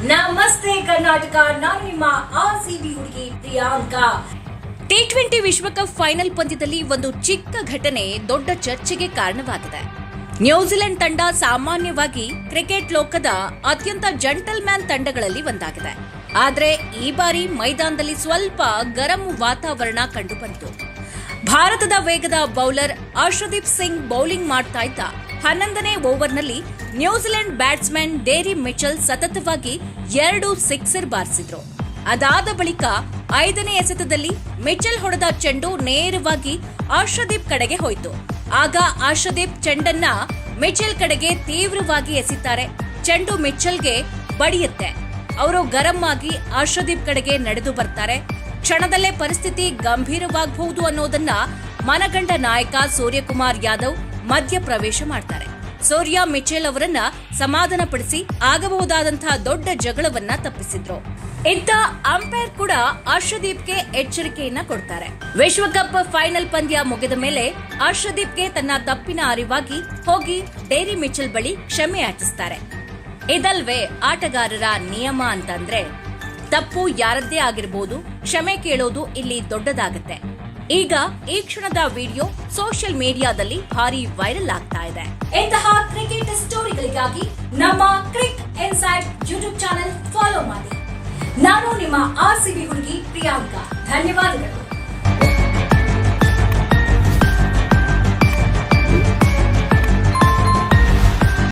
ನಮಸ್ತೆ ಕರ್ನಾಟಕ, ನಾನು ನಿಮ್ಮ ಆರ್ಸಿಬಿ ಹುಡುಗಿ ಪ್ರಿಯಾಂಕಾ. ಟಿ20 ವಿಶ್ವಕಪ್ ಫೈನಲ್ ಪಂದ್ಯದಲ್ಲಿ ಒಂದು ಚಿಕ್ಕ ಘಟನೆ ದೊಡ್ಡ ಚರ್ಚೆಗೆ ಕಾರಣವಾಗಿದೆ. ನ್ಯೂಜಿಲೆಂಡ್ ತಂಡ ಸಾಮಾನ್ಯವಾಗಿ ಕ್ರಿಕೆಟ್ ಲೋಕದ ಅತ್ಯಂತ ಜೆಂಟಲ್ಮ್ಯಾನ್ ತಂಡಗಳಲ್ಲಿ ಒಂದಾಗಿದೆ. ಆದರೆ ಈ ಬಾರಿ ಮೈದಾನದಲ್ಲಿ ಸ್ವಲ್ಪ ಗರಂ ವಾತಾವರಣ ಕಂಡುಬಂತು. ಭಾರತದ ವೇಗದ ಬೌಲರ್ ಅರ್ಷದೀಪ್ ಸಿಂಗ್ ಬೌಲಿಂಗ್ ಮಾಡ್ತಾ ಇದ್ದ 11ನೇ ಓವರ್ನಲ್ಲಿ ನ್ಯೂಜಿಲೆಂಡ್ ಬ್ಯಾಟ್ಸ್ಮನ್ ಡೇರಿ ಮಿಚೆಲ್ ಸತತವಾಗಿ 2 ಸಿಕ್ಸರ್ ಬಾರಿಸಿದ್ರು. ಅದಾದ ಬಳಿಕ 5ನೇ ಎಸೆತದಲ್ಲಿ ಮಿಚೆಲ್ ಹೊಡೆದ ಚೆಂಡು ನೇರವಾಗಿ ಅರ್ಷದೀಪ್ ಕಡೆಗೆ ಹೋಯಿತು. ಆಗ ಅರ್ಷದೀಪ್ ಚೆಂಡನ್ನ ಮಿಚೆಲ್ ಕಡೆಗೆ ತೀವ್ರವಾಗಿ ಎಸೆತಾರೆ. ಚೆಂಡು ಮಿಚೆಲ್ಗೆ ಬಡಿಯುತ್ತೆ. ಅವರು ಗರಂ ಆಗಿ ಅರ್ಷದೀಪ್ ಕಡೆಗೆ ನಡೆದು ಬರ್ತಾರೆ. ಕ್ಷಣದಲ್ಲೇ ಪರಿಸ್ಥಿತಿ ಗಂಭೀರವಾಗಬಹುದು ಅನ್ನೋದನ್ನ ಮನಗಂಡ ನಾಯಕ ಸೂರ್ಯಕುಮಾರ್ ಯಾದವ್ ಮಧ್ಯ ಪ್ರವೇಶ ಮಾಡ್ತಾರೆ. ಸೂರ್ಯ ಮಿಚೆಲ್ ಅವರನ್ನ ಸಮಾಧಾನಪಡಿಸಿ ಆಗಬಹುದಾದಂತಹ ದೊಡ್ಡ ಜಗಳವನ್ನ ತಪ್ಪಿಸಿದ್ರು. ಇತ್ತ ಅಂಪೈರ್ ಕೂಡ ಅರ್ಷದೀಪ್ಗೆ ಎಚ್ಚರಿಕೆಯನ್ನ ಕೊಡ್ತಾರೆ. ವಿಶ್ವಕಪ್ ಫೈನಲ್ ಪಂದ್ಯ ಮುಗಿದ ಮೇಲೆ ಅರ್ಷದೀಪ್ಗೆ ತನ್ನ ತಪ್ಪಿನ ಅರಿವಾಗಿ ಹೋಗಿ ಡೇರಿ ಮಿಚೆಲ್ ಬಳಿ ಕ್ಷಮೆ ಯಾಚಿಸ್ತಾರೆ. ಇದಲ್ವೇ ಆಟಗಾರರ ನಿಯಮ ಅಂತಂದ್ರೆ ತಪ್ಪು ಯಾರದ್ದೇ ಆಗಿರಬಹುದು, ಕ್ಷಮೆ ಕೇಳೋದು ಇಲ್ಲಿ ದೊಡ್ಡದಾಗತ್ತೆ. ಈಗ ಈ ಕ್ಷಣದ ವಿಡಿಯೋ ಸೋಷಿಯಲ್ ಮೀಡಿಯಾದಲ್ಲಿ ಭಾರಿ ವೈರಲ್ ಆಗ್ತಾ ಇದೆ. ಇಂತಹ ಕ್ರಿಕೆಟ್ ಸ್ಟೋರಿಗಳಿಗಾಗಿ ನಮ್ಮ ಕ್ರಿಕ್ ಇನ್ಸೈಡ್ ಯೂಟ್ಯೂಬ್ ಚಾನೆಲ್ ಫಾಲೋ ಮಾಡಿ. ನಾನು ನಿಮ್ಮ ಆರ್ಸಿಬಿ ಹುಡುಗಿ ಪ್ರಿಯಾಂಕಾ. ಧನ್ಯವಾದಗಳು.